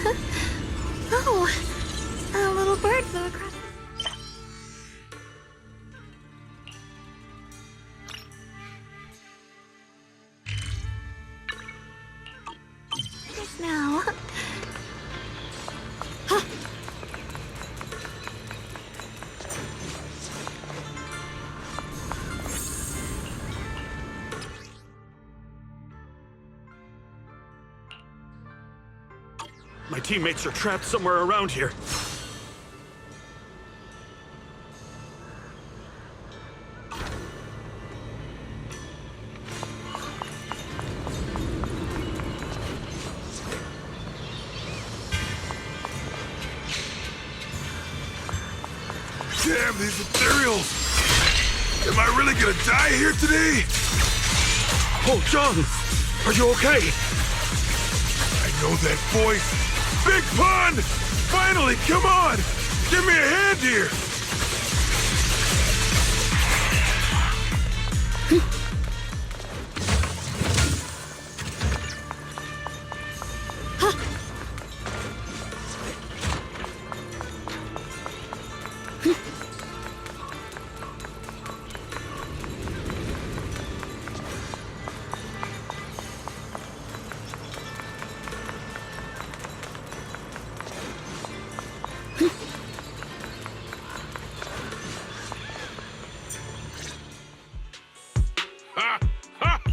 Oh, a little bird flew across. Yes, now. My teammates are trapped somewhere around here. Damn, these ethereals! Am I really gonna die here today? Oh, John! Are you okay? I know that voice! Big Pun! Finally, come on! Give me a hand here!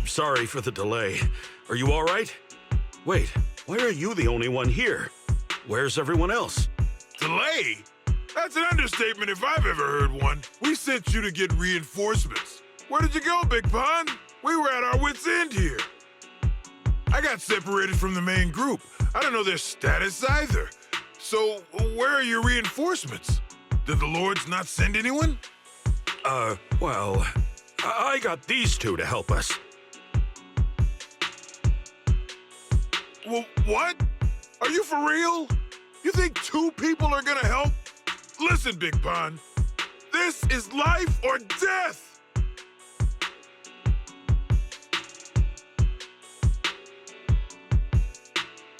Sorry for the delay. Are you all right? Wait, why are you the only one here? Where's everyone else? Delay? That's an understatement if I've ever heard one. We sent you to get reinforcements. Where did you go, Big Pun? We were at our wits' end here. I got separated from the main group. I don't know their status either. So, where are your reinforcements? Did the Lords not send anyone? Well, I got these two to help us. What? Are you for real? You think two people are gonna help? Listen, Big Pun. This is life or death!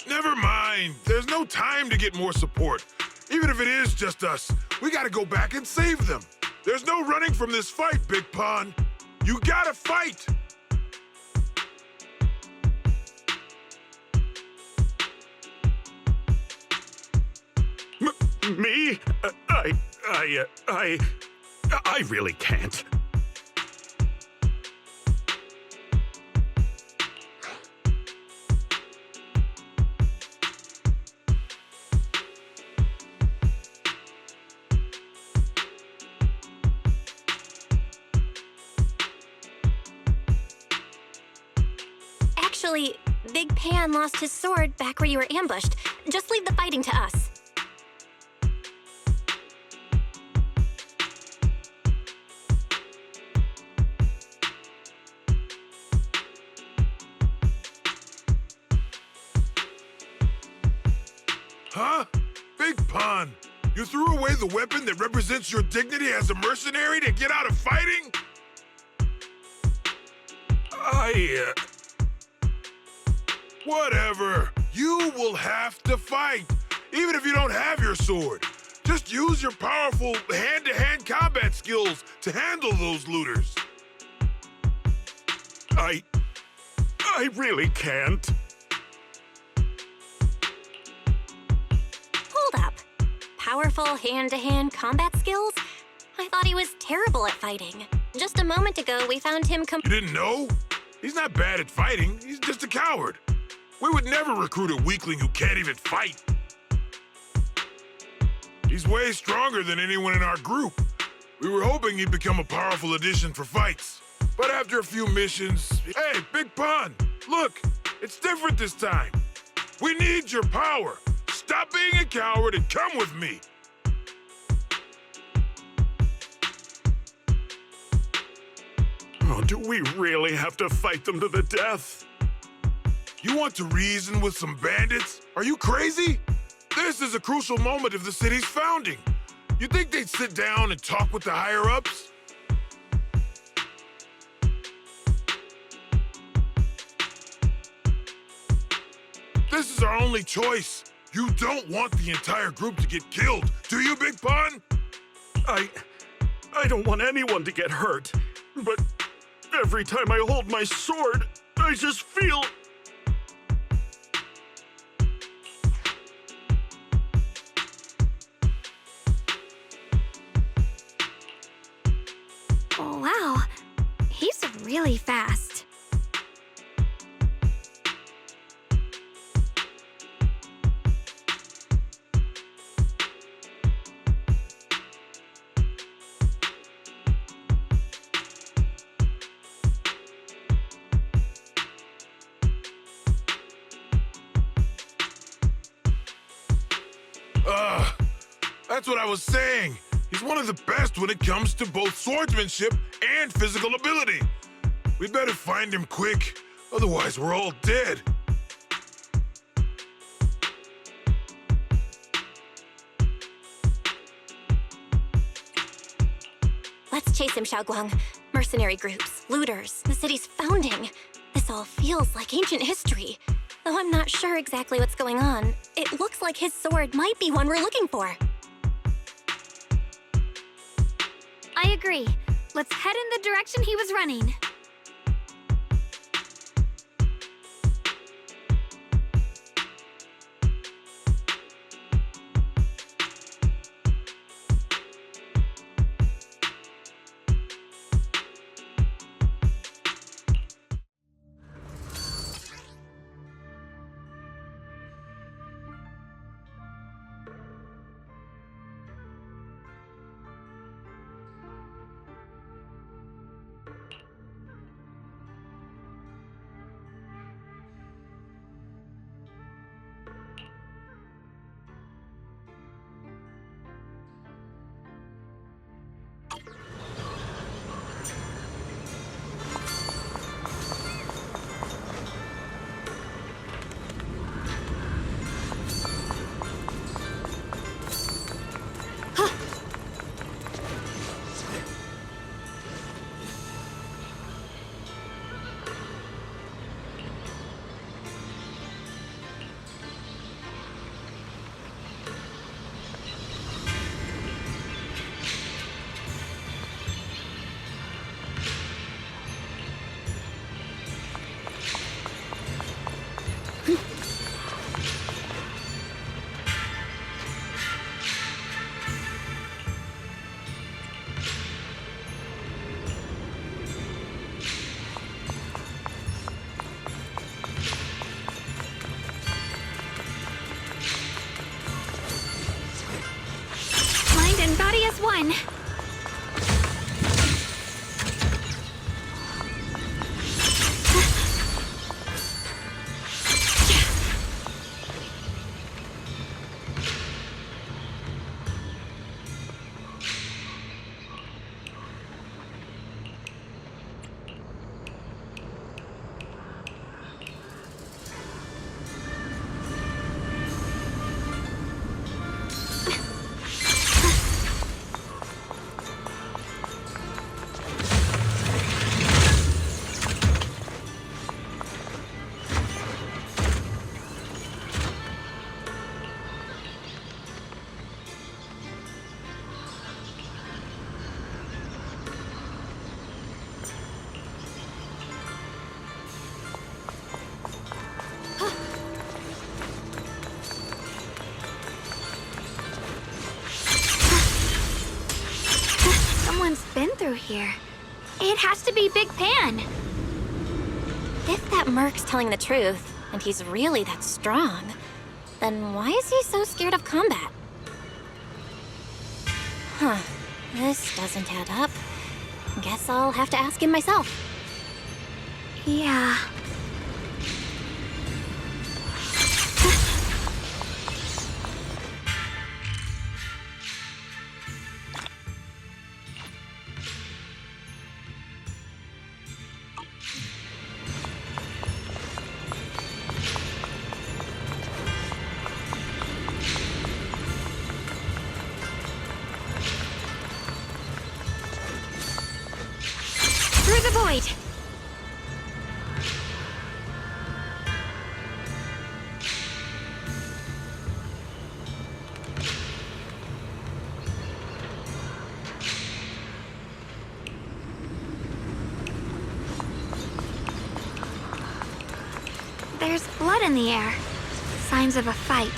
Never mind. There's no time to get more support. Even if it is just us, we gotta go back and save them. There's no running from this fight, Big Pun. You gotta fight! Me? I really can't. Actually, Big Pan lost his sword back where you were ambushed. Just leave the fighting to us. Huh? Big Pun, you threw away the weapon that represents your dignity as a mercenary to get out of fighting? Whatever. You will have to fight, even if you don't have your sword. Just use your powerful hand-to-hand combat skills to handle those looters. I really can't. Hold up. Powerful hand-to-hand combat skills? I thought he was terrible at fighting. Just a moment ago, we found him You didn't know? He's not bad at fighting. He's just a coward. We would never recruit a weakling who can't even fight. He's way stronger than anyone in our group. We were hoping he'd become a powerful addition for fights. But after a few missions... Hey, Big Pun, look, it's different this time. We need your power. Stop being a coward and come with me. Oh, do we really have to fight them to the death? You want to reason with some bandits? Are you crazy? This is a crucial moment of the city's founding. You think they'd sit down and talk with the higher-ups? This is our only choice. You don't want the entire group to get killed, do you, Big Pun? I don't want anyone to get hurt, but every time I hold my sword, I just feel... Wow, he's really fast. That's what I was saying. He's one of the best when it comes to both swordsmanship and physical ability. We better find him quick, otherwise we're all dead. Let's chase him, Xiaoguang. Mercenary groups, looters, the city's founding. This all feels like ancient history. Though I'm not sure exactly what's going on, it looks like his sword might be one we're looking for. I agree. Let's head in the direction he was running. Mind and body as one. Someone's been through here. It has to be Big Pan. If that merc's telling the truth, and he's really that strong, then why is he so scared of combat? Huh. This doesn't add up. Guess I'll have to ask him myself. Yeah. Through the void! There's blood in the air. Signs of a fight.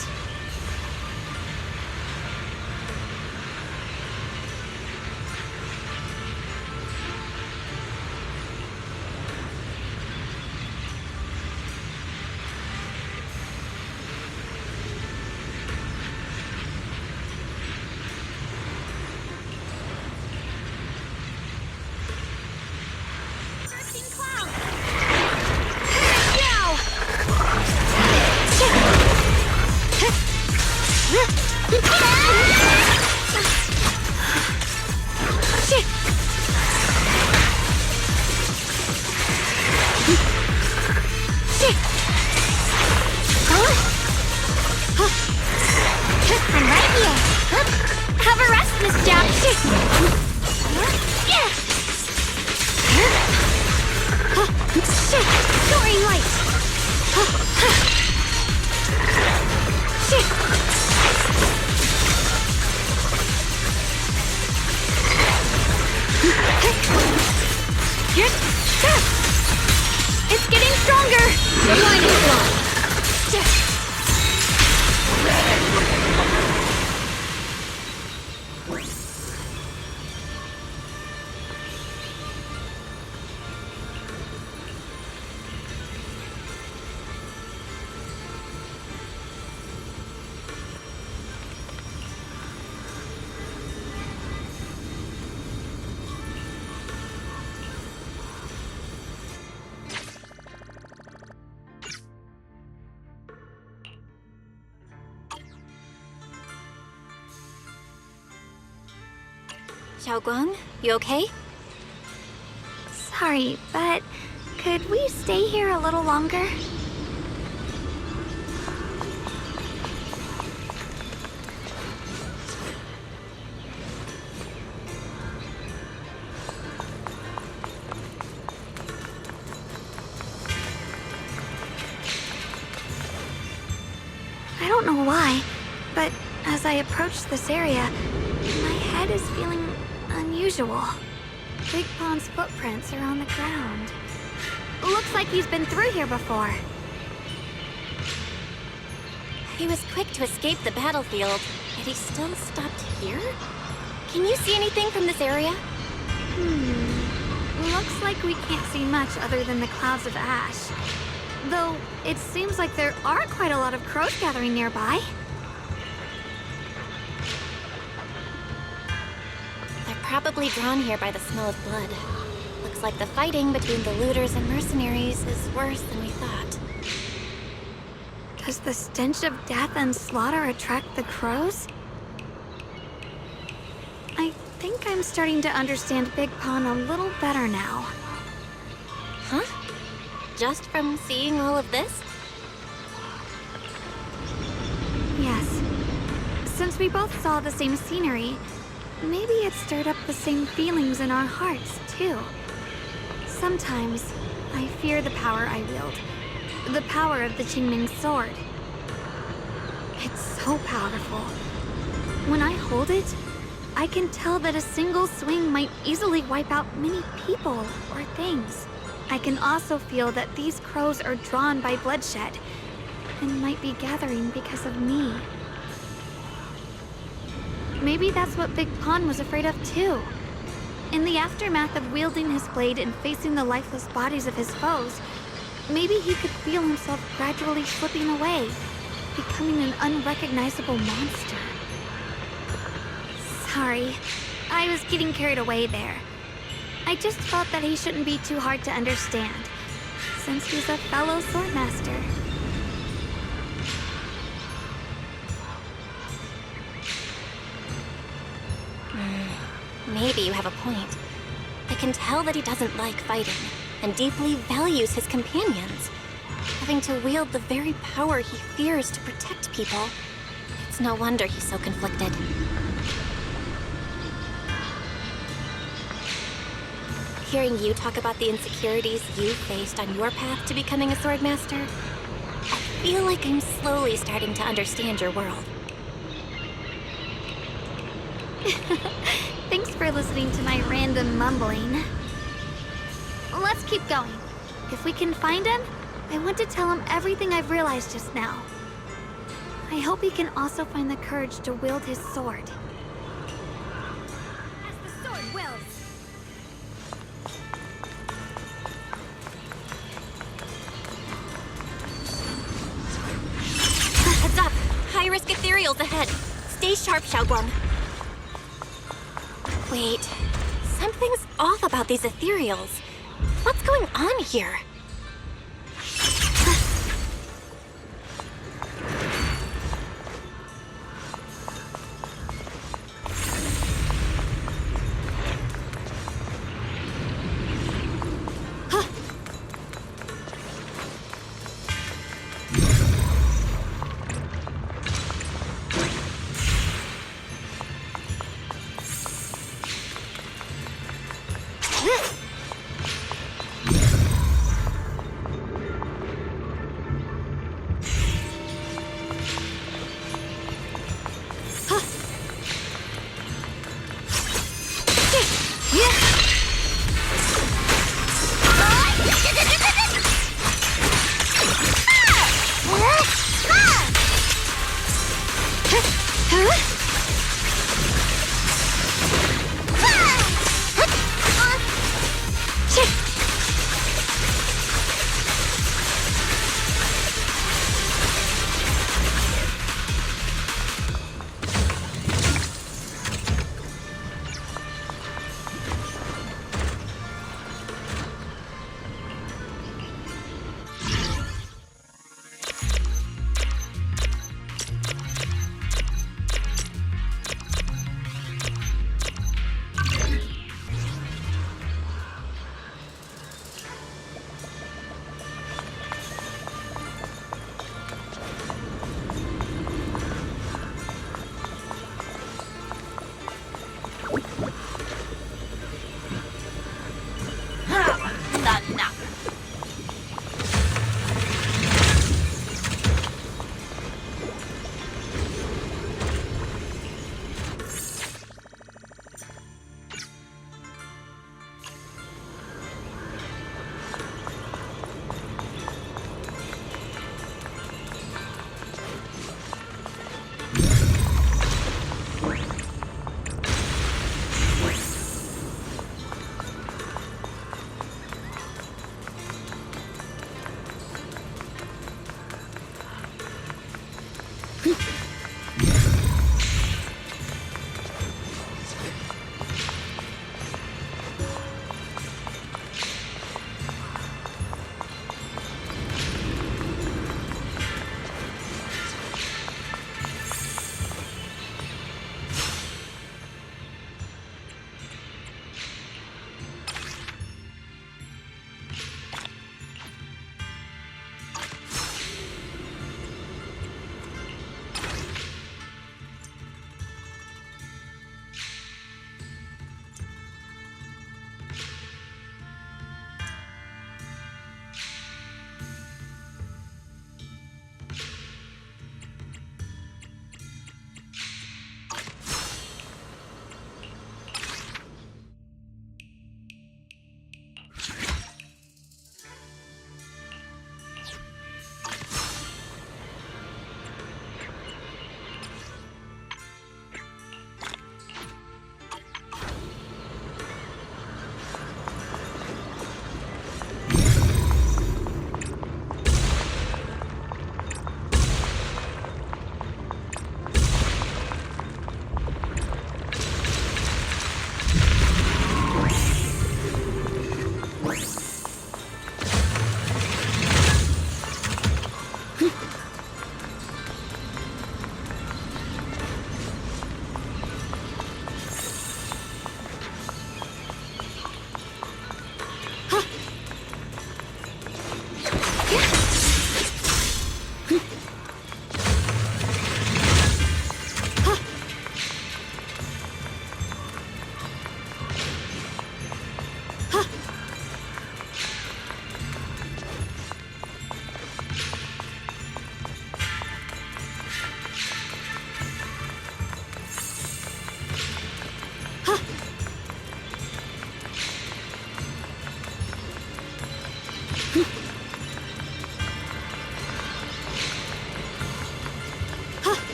Have a rest, Miss Jack. Soaring light. It's getting stronger. Blinding blow. Xiaoguang, you okay? Sorry, but could we stay here a little longer? I don't know why, but as I approach this area, my head is feeling unusual. Big Pond's footprints are on the ground. Looks like he's been through here before. He was quick to escape the battlefield, yet he still stopped here? Can you see anything from this area? Looks like we can't see much other than the clouds of ash. Though, it seems like there are quite a lot of crows gathering nearby. Probably drawn here by the smell of blood. Looks like the fighting between the looters and mercenaries is worse than we thought. Does the stench of death and slaughter attract the crows? I think I'm starting to understand Big Pond a little better now. Huh? Just from seeing all of this? Yes. Since we both saw the same scenery, maybe it stirred up the same feelings in our hearts, too. Sometimes, I fear the power I wield. The power of the Qingming sword. It's so powerful. When I hold it, I can tell that a single swing might easily wipe out many people or things. I can also feel that these crows are drawn by bloodshed and might be gathering because of me. Maybe that's what Big Pond was afraid of too. In the aftermath of wielding his blade and facing the lifeless bodies of his foes, maybe he could feel himself gradually slipping away, becoming an unrecognizable monster. Sorry, I was getting carried away there. I just felt that he shouldn't be too hard to understand, since he's a fellow swordmaster. Maybe you have a point. I can tell that he doesn't like fighting, and deeply values his companions. Having to wield the very power he fears to protect people, it's no wonder he's so conflicted. Hearing you talk about the insecurities you faced on your path to becoming a swordmaster, I feel like I'm slowly starting to understand your world. Thanks for listening to my random mumbling. Let's keep going. If we can find him, I want to tell him everything I've realized just now. I hope he can also find the courage to wield his sword. As the sword wills. Heads up! High-risk ethereals ahead. Stay sharp, Xiaoguang. Wait, something's off about these ethereals. What's going on here?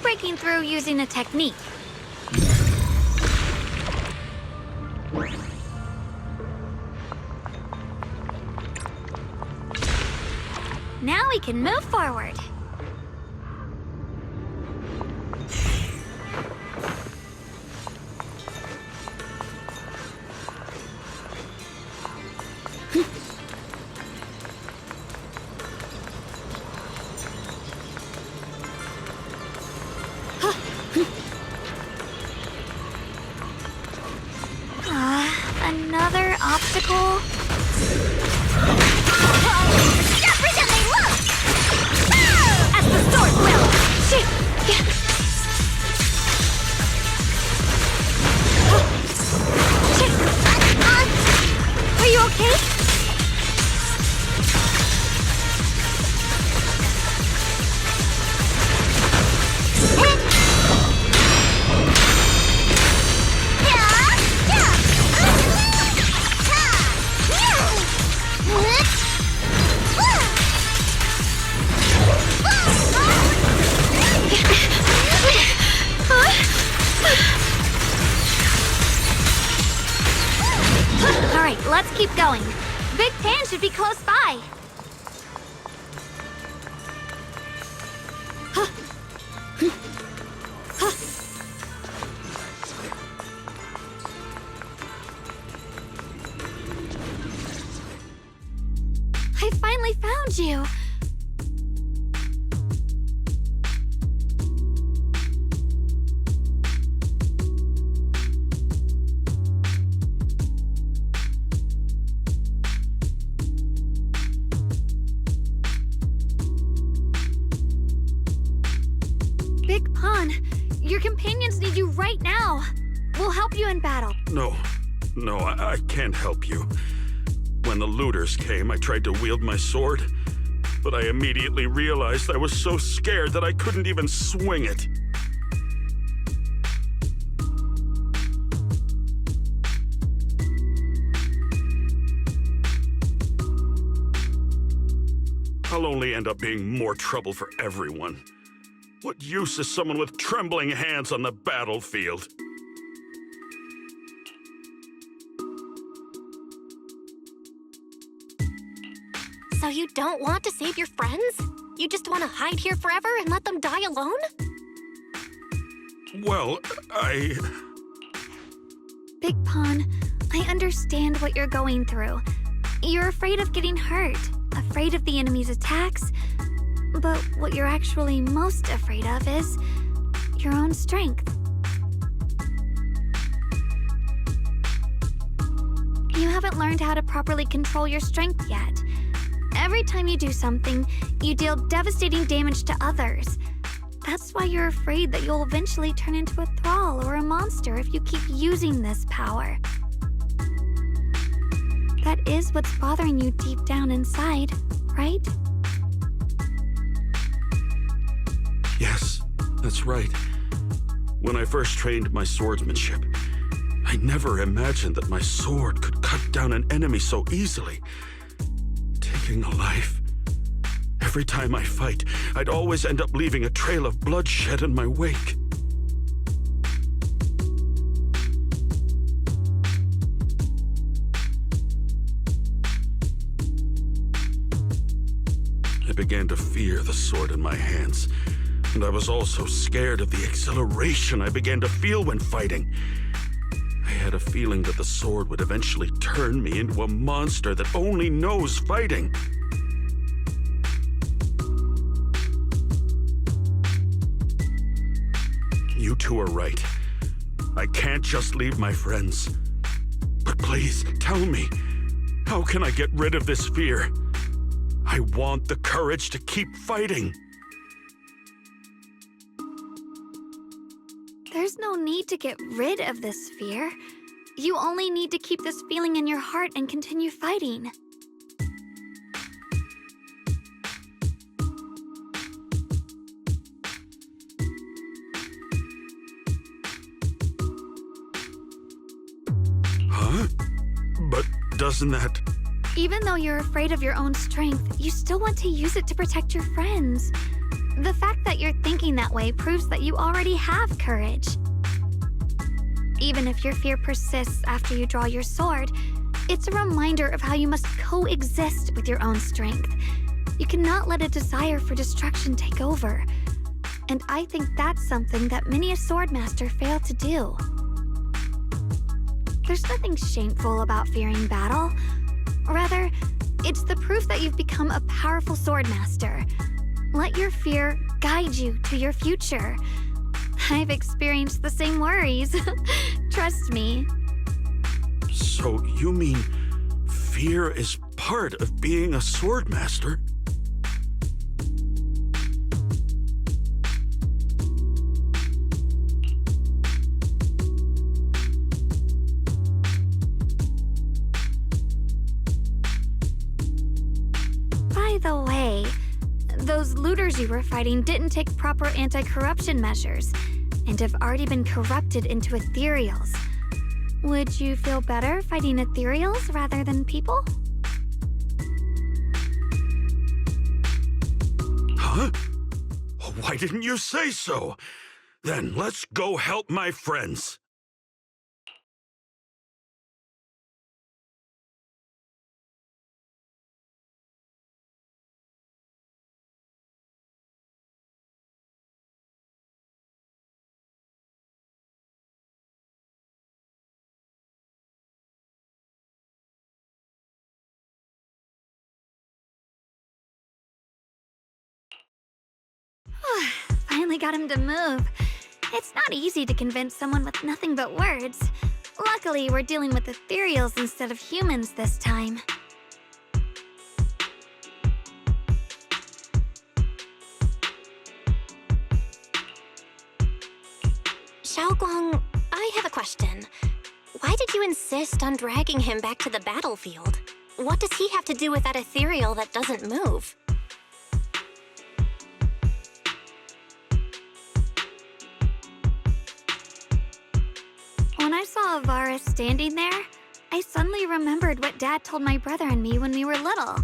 breaking through using a technique. Now we can move forward. Another obstacle? Stop pretending, look! As the sword will! Shoot! Are you okay? Alright, let's keep going. Big Pan should be close by. I finally found you. Big Pun, your companions need you right now. We'll help you in battle. No, I can't help you. When the looters came, I tried to wield my sword, but I immediately realized I was so scared that I couldn't even swing it. I'll only end up being more trouble for everyone. What use is someone with trembling hands on the battlefield? So you don't want to save your friends? You just want to hide here forever and let them die alone? Well, Big Pun, I understand what you're going through. You're afraid of getting hurt, afraid of the enemy's attacks, but what you're actually most afraid of is your own strength. You haven't learned how to properly control your strength yet. Every time you do something, you deal devastating damage to others. That's why you're afraid that you'll eventually turn into a thrall or a monster if you keep using this power. That is what's bothering you deep down inside, right? yes, that's right. When I first trained my swordsmanship, I never imagined that my sword could cut down an enemy so easily. Taking a life. Every time I fight, I'd always end up leaving a trail of bloodshed in my wake. I began to fear the sword in my hands, and I was also scared of the exhilaration I began to feel when fighting. I had a feeling that the sword would eventually turn me into a monster that only knows fighting. You two are right. I can't just leave my friends. But please, tell me, how can I get rid of this fear? I want the courage to keep fighting. There's no need to get rid of this fear. You only need to keep this feeling in your heart and continue fighting. Huh? But doesn't that... Even though you're afraid of your own strength, you still want to use it to protect your friends. The fact that you're thinking that way proves that you already have courage. Even if your fear persists after you draw your sword, it's a reminder of how you must coexist with your own strength. You cannot let a desire for destruction take over. And I think that's something that many a swordmaster fail to do. There's nothing shameful about fearing battle. Rather, it's the proof that you've become a powerful swordmaster. Let your fear guide you to your future. I've experienced the same worries. Trust me. So you mean fear is part of being a swordmaster? By the way, those looters you were fighting didn't take proper anti-corruption measures and have already been corrupted into ethereals. Would you feel better fighting ethereals rather than people? Huh? Why didn't you say so? Then let's go help my friends. Finally got him to move. It's not easy to convince someone with nothing but words. Luckily, we're dealing with ethereals instead of humans this time. Xiaoguang, I have a question. Why did you insist on dragging him back to the battlefield? What does he have to do with that ethereal that doesn't move? When I saw Avaris standing there, I suddenly remembered what Dad told my brother and me when we were little.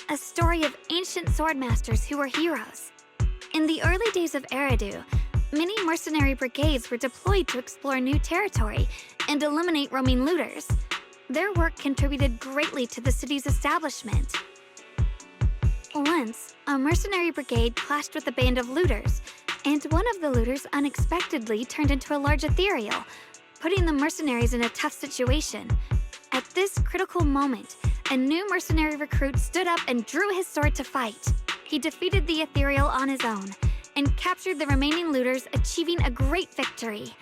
A story of ancient swordmasters who were heroes. In the early days of Eridu, many mercenary brigades were deployed to explore new territory and eliminate roaming looters. Their work contributed greatly to the city's establishment. Once, a mercenary brigade clashed with a band of looters, and one of the looters unexpectedly turned into a large ethereal, putting the mercenaries in a tough situation. At this critical moment, a new mercenary recruit stood up and drew his sword to fight. He defeated the ethereal on his own and captured the remaining looters, achieving a great victory.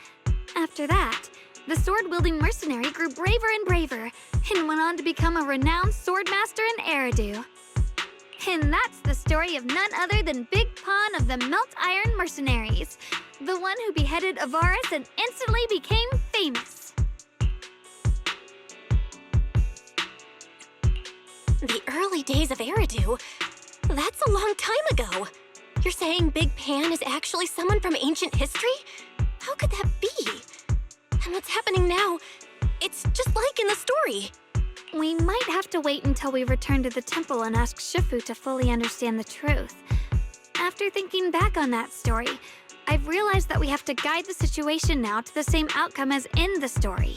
After that, the sword-wielding mercenary grew braver and braver and went on to become a renowned swordmaster in Eridu. And that's the story of none other than Big Pon of the Melt Iron Mercenaries, the one who beheaded Avaris and instantly became famous. The early days of Eridu? That's a long time ago. You're saying Big Pan is actually someone from ancient history? How could that be? And what's happening now, it's just like in the story. We might have to wait until we return to the temple and ask Shifu to fully understand the truth. After thinking back on that story, I've realized that we have to guide the situation now to the same outcome as in the story.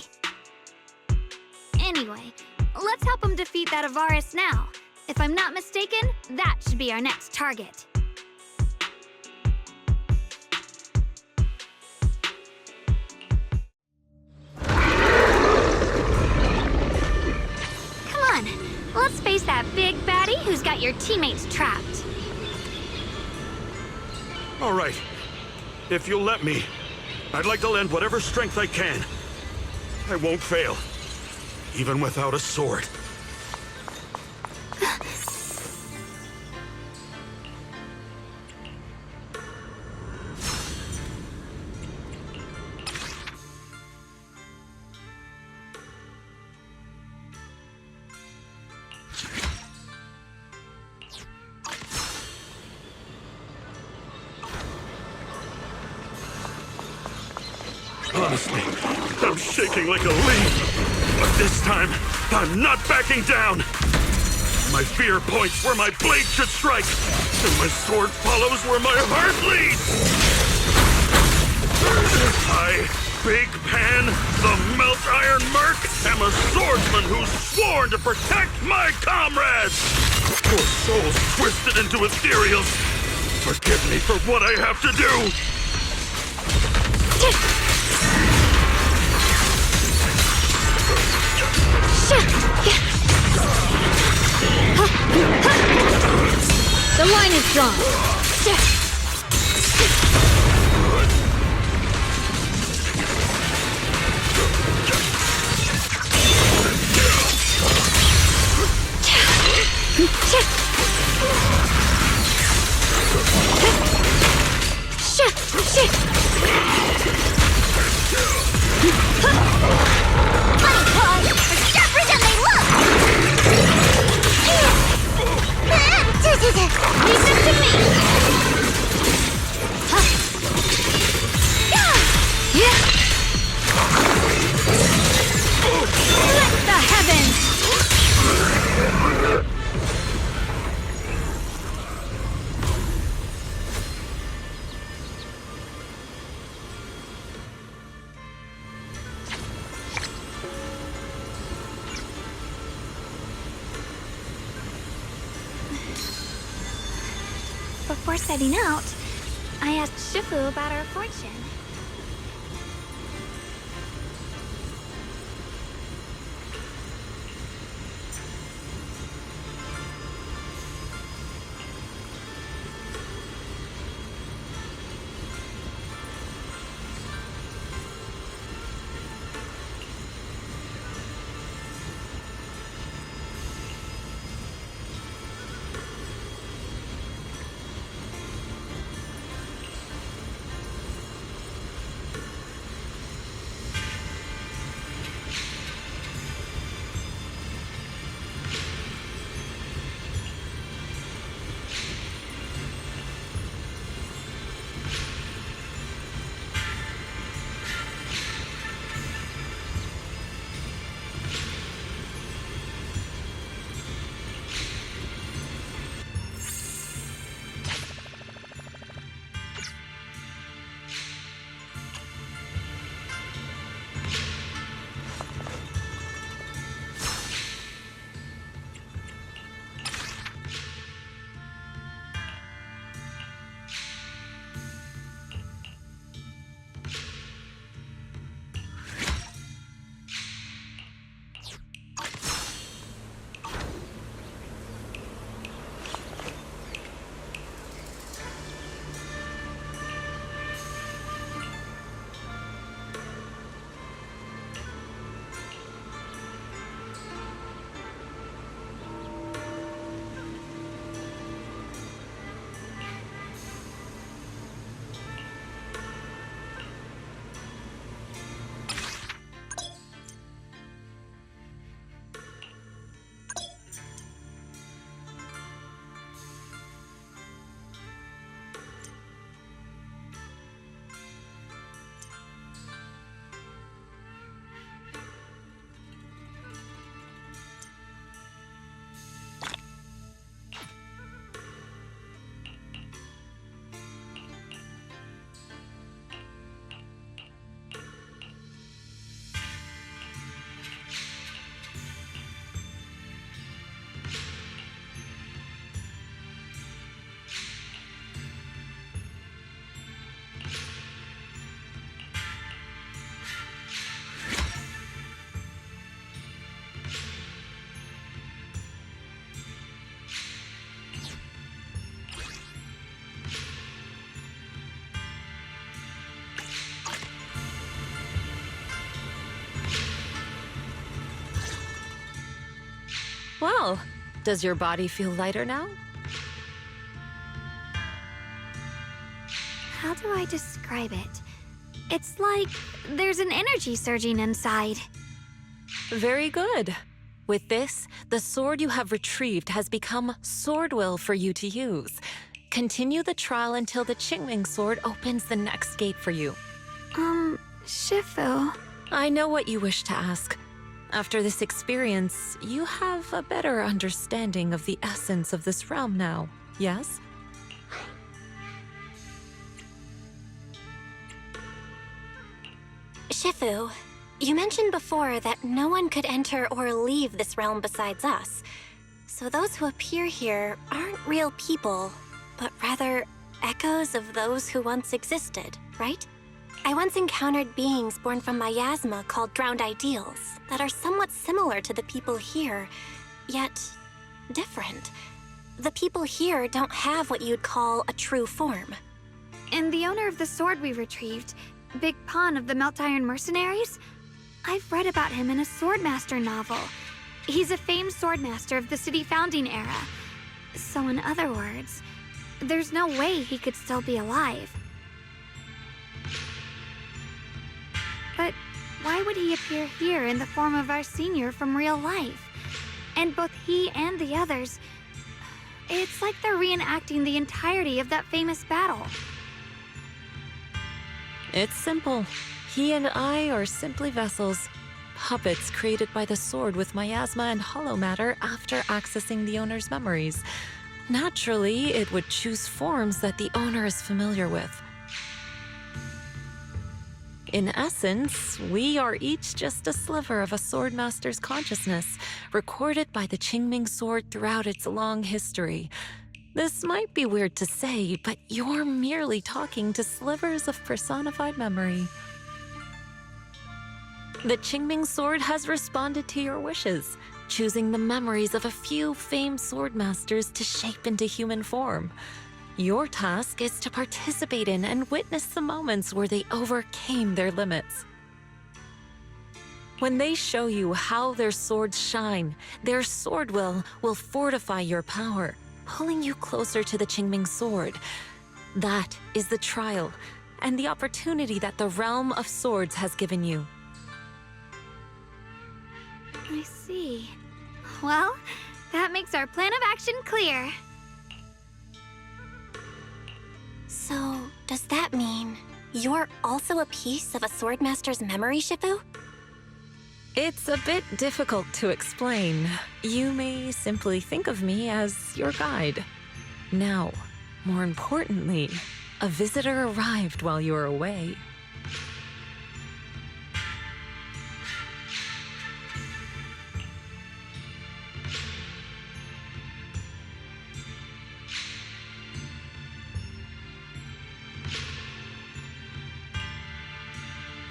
Anyway, let's help him defeat that Avaris now. If I'm not mistaken, that should be our next target. Come on, let's face that big baddie who's got your teammates trapped. All right. If you'll let me, I'd like to lend whatever strength I can. I won't fail, even without a sword. Honestly, I'm shaking like a leaf. But this time, I'm not backing down. My fear points where my blade should strike, and my sword follows where my heart leads! I, Big Pan, the Melt Iron Merc, am a swordsman who's sworn to protect my comrades! Your soul's twisted into ethereals. Forgive me for what I have to do! The line is drawn. Before setting out, I asked Shifu about our fortune. Well, does your body feel lighter now? How do I describe it? It's like there's an energy surging inside. Very good. With this, the sword you have retrieved has become sword will for you to use. Continue the trial until the Qingming sword opens the next gate for you. Shifu. I know what you wish to ask. After this experience, you have a better understanding of the essence of this realm now, yes? Shifu, you mentioned before that no one could enter or leave this realm besides us. So those who appear here aren't real people, but rather echoes of those who once existed, right? I once encountered beings born from miasma called drowned ideals that are somewhat similar to the people here, yet different. The people here don't have what you'd call a true form. And the owner of the sword we retrieved, Big Pon of the Melt Iron Mercenaries? I've read about him in a Swordmaster novel. He's a famed swordmaster of the city founding era. So in other words, there's no way he could still be alive. But why would he appear here in the form of our senior from real life? And both he and the others, it's like they're reenacting the entirety of that famous battle. It's simple. He and I are simply vessels. Puppets created by the sword with miasma and hollow matter after accessing the owner's memories. Naturally, it would choose forms that the owner is familiar with. In essence, we are each just a sliver of a swordmaster's consciousness, recorded by the Qingming sword throughout its long history. This might be weird to say, but you're merely talking to slivers of personified memory. The Qingming sword has responded to your wishes, choosing the memories of a few famed swordmasters to shape into human form. Your task is to participate in and witness the moments where they overcame their limits. When they show you how their swords shine, their sword will fortify your power, pulling you closer to the Qingming sword. That is the trial and the opportunity that the realm of swords has given you. I see. Well, that makes our plan of action clear. So, does that mean you're also a piece of a swordmaster's memory, Shifu? It's a bit difficult to explain. You may simply think of me as your guide. Now, more importantly, a visitor arrived while you were away.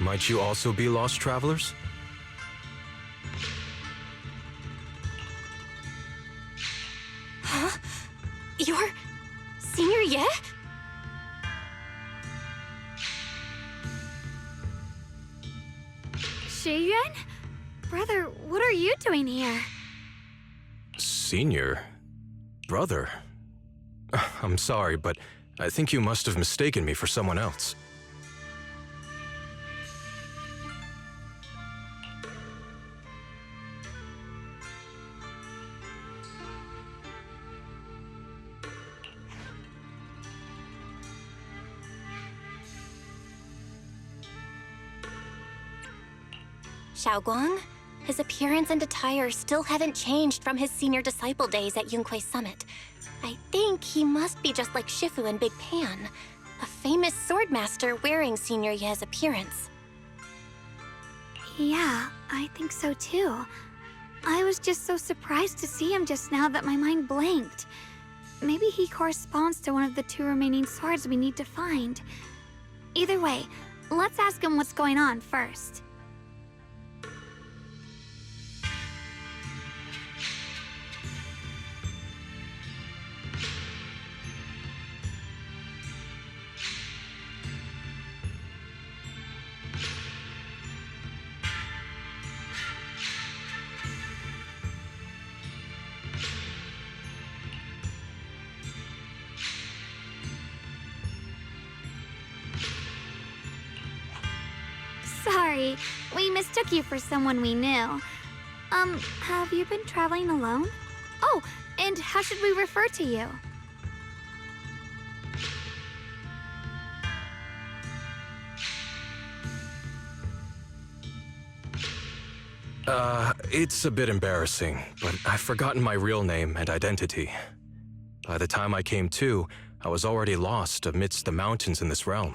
Might you also be lost travelers? Huh? You're Senior Ye? Shiyuan? Brother, what are you doing here? Senior? Brother? I'm sorry, but I think you must have mistaken me for someone else. Xiaoguang? His appearance and attire still haven't changed from his senior disciple days at Yunque Summit. I think he must be just like Shifu and Big Pan, a famous swordmaster wearing Senior Ye's appearance. Yeah, I think so too. I was just so surprised to see him just now that my mind blanked. Maybe he corresponds to one of the 2 remaining swords we need to find. Either way, let's ask him what's going on first. Sorry, we mistook you for someone we knew. Have you been traveling alone? Oh, and how should we refer to you? It's a bit embarrassing, but I've forgotten my real name and identity. By the time I came to, I was already lost amidst the mountains in this realm.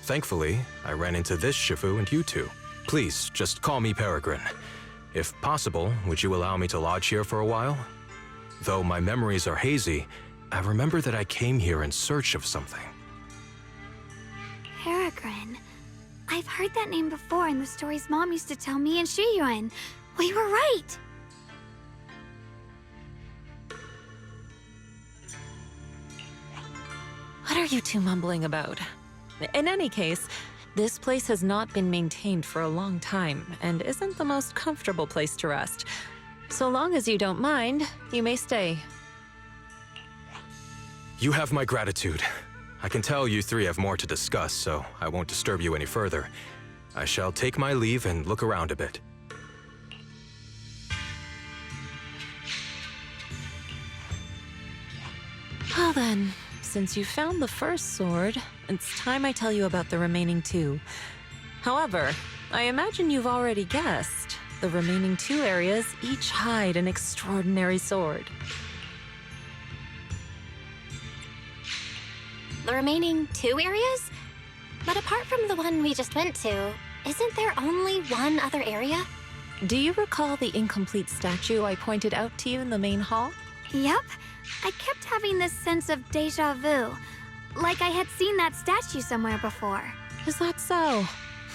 Thankfully, I ran into this Shifu and you two. Please, just call me Peregrine. If possible, would you allow me to lodge here for a while? Though my memories are hazy, I remember that I came here in search of something. Peregrine. I've heard that name before in the stories Mom used to tell me and Shiyuan. We were right! What are you two mumbling about? In any case, this place has not been maintained for a long time and isn't the most comfortable place to rest. So long as you don't mind, you may stay. You have my gratitude. I can tell you three have more to discuss, so I won't disturb you any further. I shall take my leave and look around a bit. Well then, since you found the first sword, it's time I tell you about the remaining two. However, I imagine you've already guessed. The remaining two areas each hide an extraordinary sword. The remaining 2 areas? But apart from the one we just went to, isn't there only one other area? Do you recall the incomplete statue I pointed out to you in the main hall? Yep. I kept having this sense of deja vu. Like I had seen that statue somewhere before. Is that so?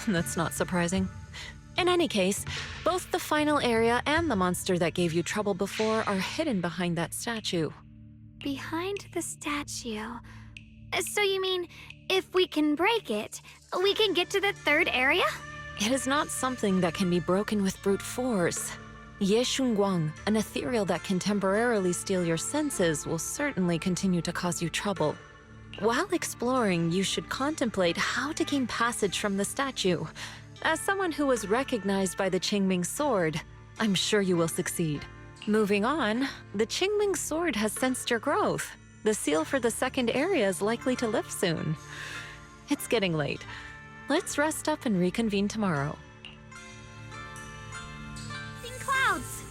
That's not surprising. In any case, both the final area and the monster that gave you trouble before are hidden behind that statue. Behind the statue. So you mean, if we can break it, we can get to the third area? It is not something that can be broken with brute force. Ye Shunguang, an ethereal that can temporarily steal your senses, will certainly continue to cause you trouble. While exploring, you should contemplate how to gain passage from the statue. As someone who was recognized by the Qingming sword, I'm sure you will succeed. Moving on, the Qingming sword has sensed your growth. The seal for the second area is likely to lift soon. It's getting late. Let's rest up and reconvene tomorrow. In clouds!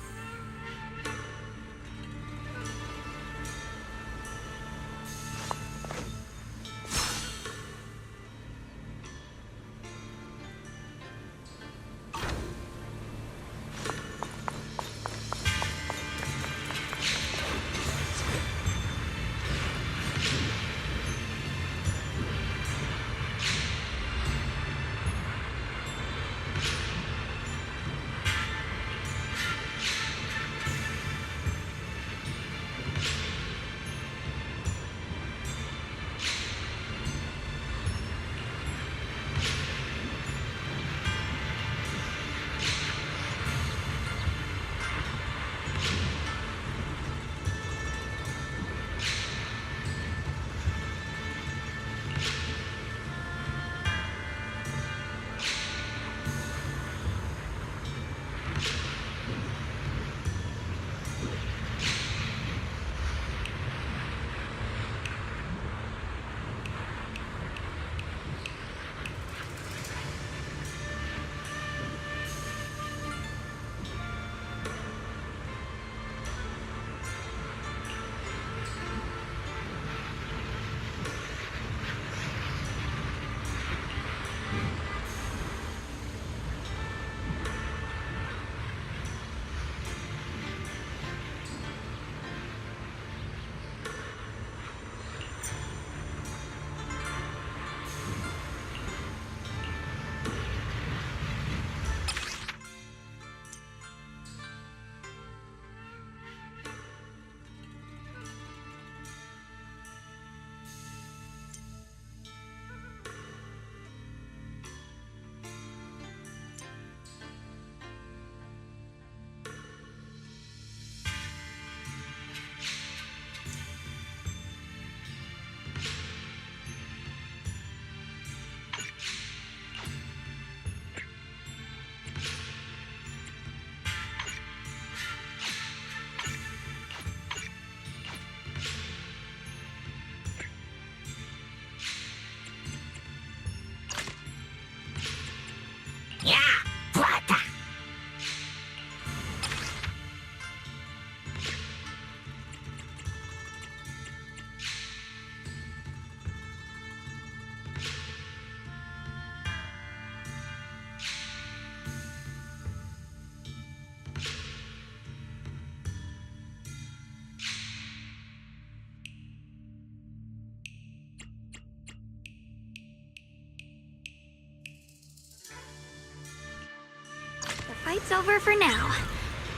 Fight's over for now.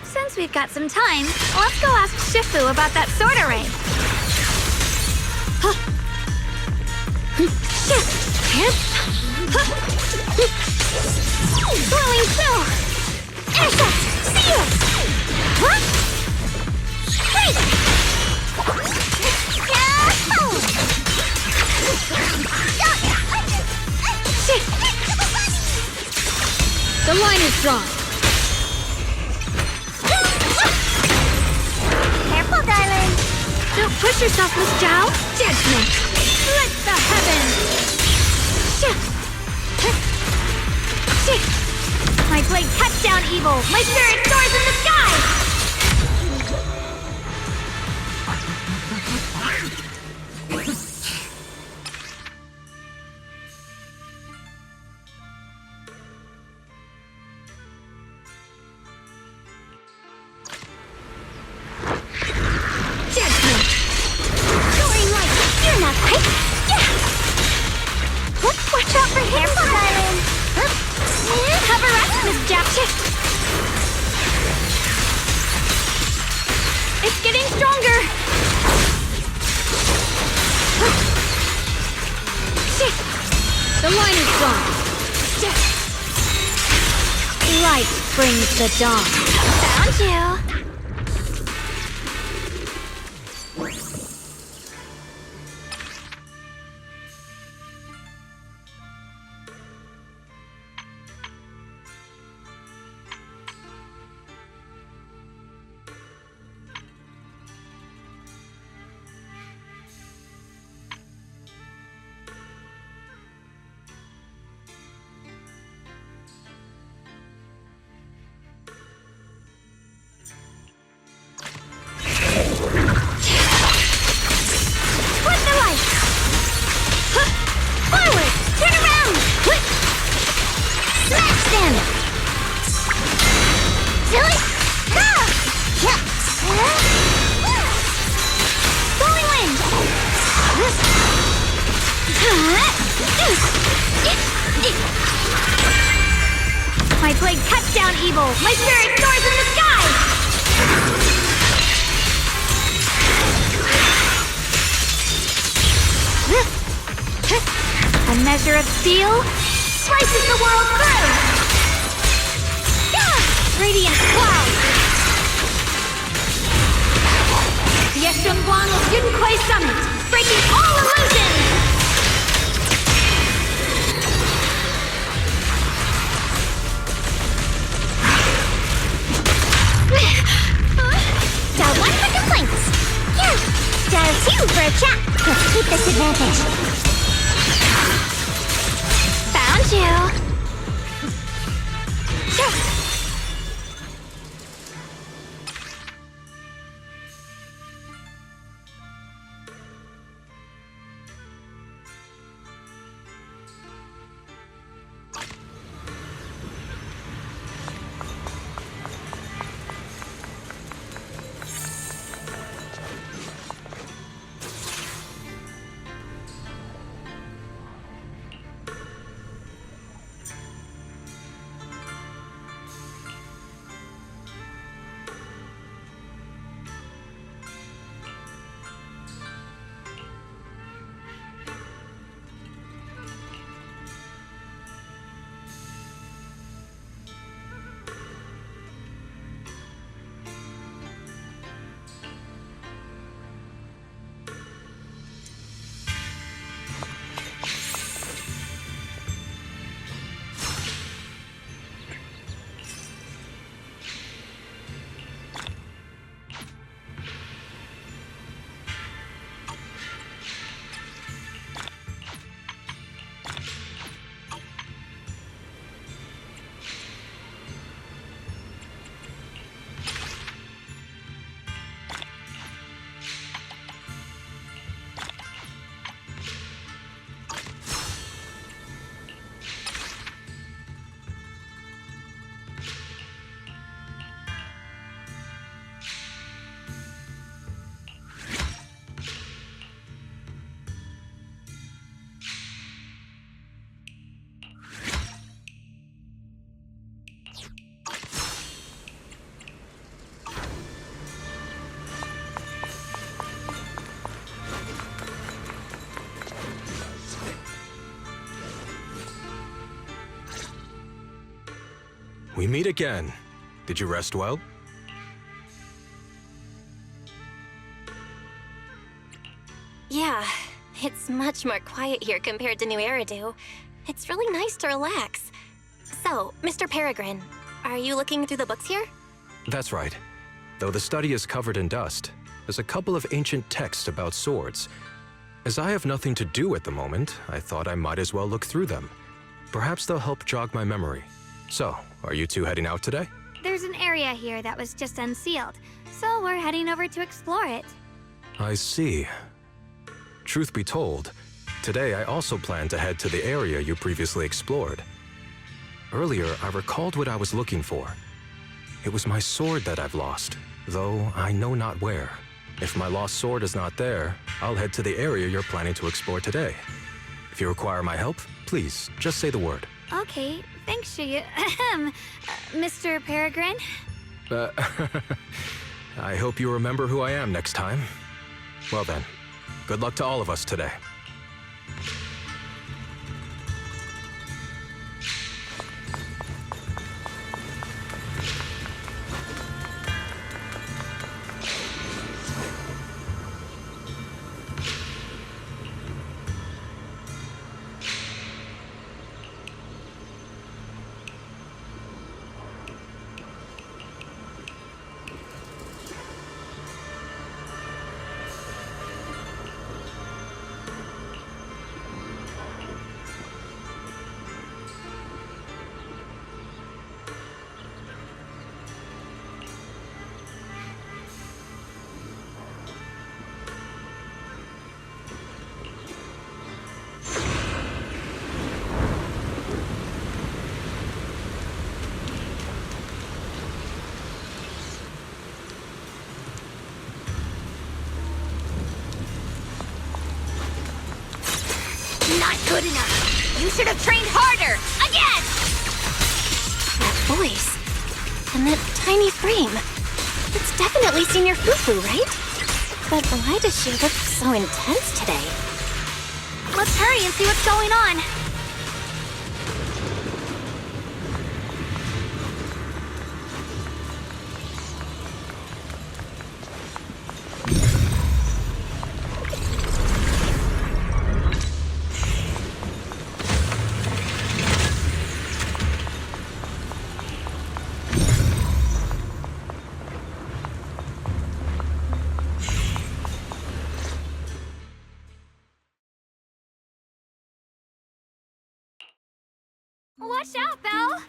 Since we've got some time, let's go ask Shifu about that sword array. Swirling chill! Intercept! Seal! Huh? Hey! The line is drawn. Careful, darling. Don't push yourself, Miss Zhao. Judgment. Let the heavens. My blade cuts down evil. My spirit soars in the sky. Judgment. Soaring light. You're not right. Watch out for him, darling. Cover up, Miss Zhao. It's getting stronger. The line is drawn. Light brings the dawn. Found you. Split the light! Forward! Turn around! Smash them! Silly! Blowing wind! My blade cuts down evil! My spirit soars in the sky! A measure of steel slices the world through! Radiant cloud! Yeshun Guan will Yunquai Summit, breaking all illusions! Dial 1 for complaints! Here! Dial 2 for a chat! Let's keep this advantage! Found you! we meet again. Did you rest well? Yeah, it's much more quiet here compared to New Eridu. It's really nice to relax. So, Mr. Peregrine, are you looking through the books here? That's right. Though the study is covered in dust, there's a couple of ancient texts about swords. As I have nothing to do at the moment, I thought I might as well look through them. Perhaps they'll help jog my memory. So, are you two heading out today? There's an area here that was just unsealed, so we're heading over to explore it. I see. Truth be told, today I also plan to head to the area you previously explored. Earlier, I recalled what I was looking for. It was my sword that I've lost, though I know not where. If my lost sword is not there, I'll head to the area you're planning to explore today. If you require my help, please, just say the word. Okay, thanks, Shiyu. Mr. Peregrine? I hope you remember who I am next time. Well then, good luck to all of us today. Not good enough. You should have trained harder. Again! That voice. And that tiny frame. It's definitely Senior Fufu, right? But why does she look so intense today? Let's hurry and see what's going on. Watch out, Belle!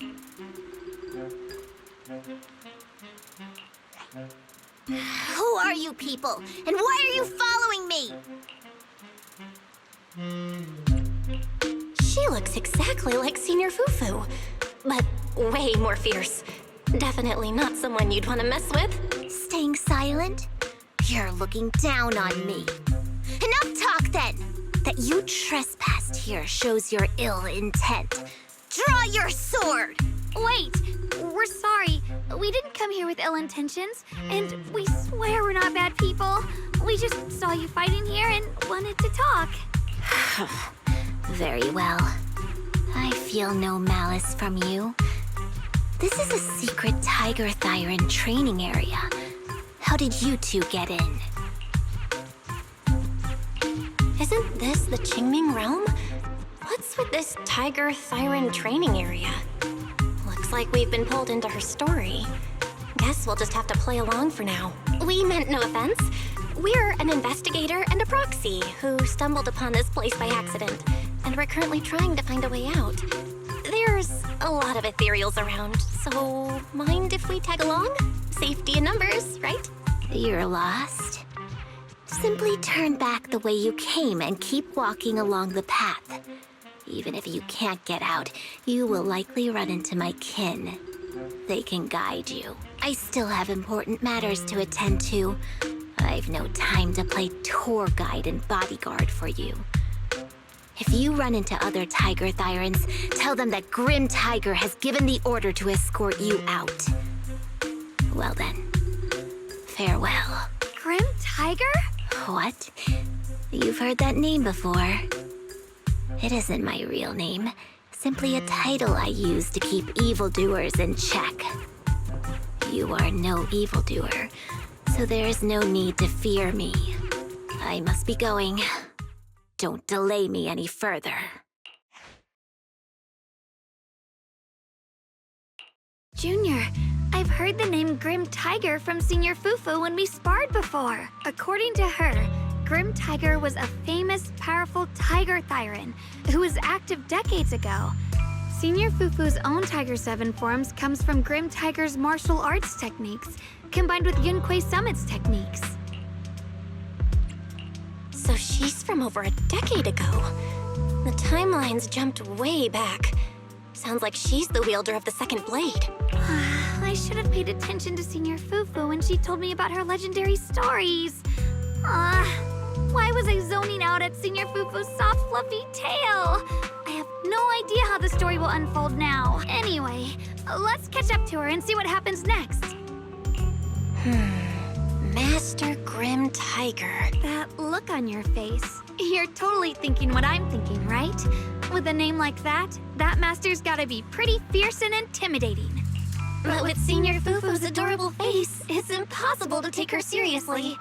Who are you people? And why are you following me? She looks exactly like Senior Fufu, but way more fierce. Definitely not someone you'd want to mess with. Staying silent? You're looking down on me. Enough talk then! That you trespassed here shows your ill intent. Draw your sword! Wait! We're sorry. We didn't come here with ill intentions, and we swear we're not bad people. We just saw you fighting here and wanted to talk. Very well. I feel no malice from you. This is a secret Tiger Thyron training area. How did you two get in? Isn't this the Qingming realm? What's with this Tiger Thyron training area? Looks like we've been pulled into her story. Guess we'll just have to play along for now. We meant no offense. We're an investigator and a proxy who stumbled upon this place by accident, and we're currently trying to find a way out. There's a lot of ethereals around, so mind if we tag along? Safety in numbers, right? You're lost? Simply turn back the way you came and keep walking along the path. Even if you can't get out, you will likely run into my kin. They can guide you. I still have important matters to attend to. I've no time to play tour guide and bodyguard for you. If you run into other Tiger Thyrans, tell them that Grim Tiger has given the order to escort you out. Well then, farewell. Grim Tiger? What? You've heard that name before. It isn't my real name. Simply a title I use to keep evildoers in check. You are no evildoer, so there is no need to fear me. I must be going. Don't delay me any further. Junior, I've heard the name Grim Tiger from Senior Fufu when we sparred before. According to her, Grim Tiger was a famous, powerful tiger Thyran who was active decades ago. Senior Fufu's own Tiger 7 forms comes from Grim Tiger's martial arts techniques, combined with Yunquei Summit's techniques. So she's from over a decade ago. The timeline's jumped way back. Sounds like she's the wielder of the second blade. I should have paid attention to Senior Fufu when she told me about her legendary stories. Why was I zoning out at Senior Fufu's soft, fluffy tail? I have no idea how the story will unfold now. Anyway, let's catch up to her and see what happens next. Master Grim Tiger. That look on your face. You're totally thinking what I'm thinking, right? With a name like that, that master's gotta be pretty fierce and intimidating. But with Senior Fufu's adorable face, it's impossible to take her seriously.